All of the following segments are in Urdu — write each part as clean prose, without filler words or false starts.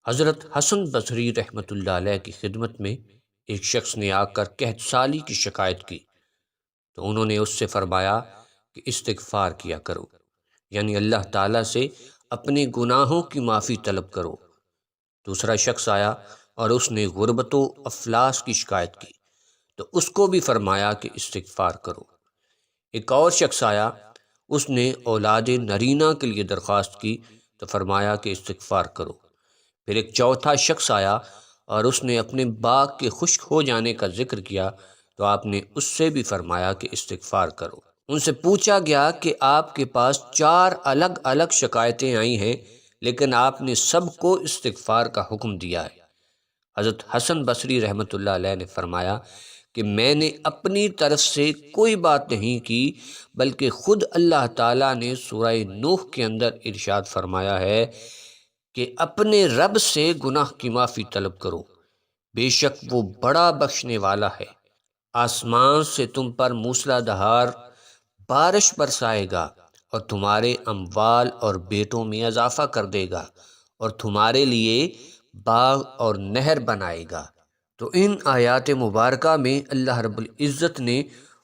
حضرت حسن بصری رحمۃ اللہ علیہ کی خدمت میں ایک شخص نے آ کر قحط سالی کی شکایت کی تو انہوں نے اس سے فرمایا کہ استغفار کیا کرو، یعنی اللہ تعالیٰ سے اپنے گناہوں کی معافی طلب کرو۔ دوسرا شخص آیا اور اس نے غربت و افلاس کی شکایت کی تو اس کو بھی فرمایا کہ استغفار کرو۔ ایک اور شخص آیا، اس نے اولاد نرینہ کے لیے درخواست کی تو فرمایا کہ استغفار کرو۔ پھر ایک چوتھا شخص آیا اور اس نے اپنے باغ کے خشک ہو جانے کا ذکر کیا تو آپ نے اس سے بھی فرمایا کہ استغفار کرو۔ ان سے پوچھا گیا کہ آپ کے پاس 4 الگ الگ شکایتیں آئی ہیں لیکن آپ نے سب کو استغفار کا حکم دیا ہے۔ حضرت حسن بصری رحمۃ اللہ علیہ نے فرمایا کہ میں نے اپنی طرف سے کوئی بات نہیں کی، بلکہ خود اللہ تعالیٰ نے سورہ نوح کے اندر ارشاد فرمایا ہے کہ اپنے رب سے گناہ کی معافی طلب کرو، بے شک وہ بڑا بخشنے والا ہے۔ آسمان سے تم پر موسلا دھار بارش برسائے گا اور تمہارے اموال اور بیٹوں میں اضافہ کر دے گا اور تمہارے لیے باغ اور نہر بنائے گا۔ تو ان آیات مبارکہ میں اللہ رب العزت نے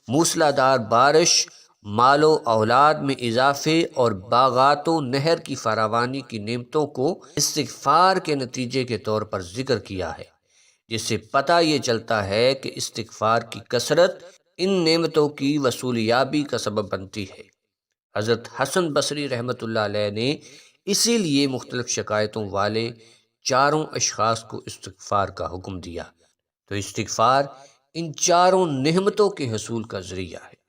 موسلا دھار بارش، مال و اولاد میں اضافے اور باغات و نہر کی فراوانی کی نعمتوں کو استغفار کے نتیجے کے طور پر ذکر کیا ہے، جس سے پتہ یہ چلتا ہے کہ استغفار کی کثرت ان نعمتوں کی وصولیابی کا سبب بنتی ہے۔ حضرت حسن بصری رحمۃ اللہ علیہ نے اسی لیے مختلف شکایتوں والے 4 اشخاص کو استغفار کا حکم دیا۔ تو استغفار ان 4 نعمتوں کے حصول کا ذریعہ ہے۔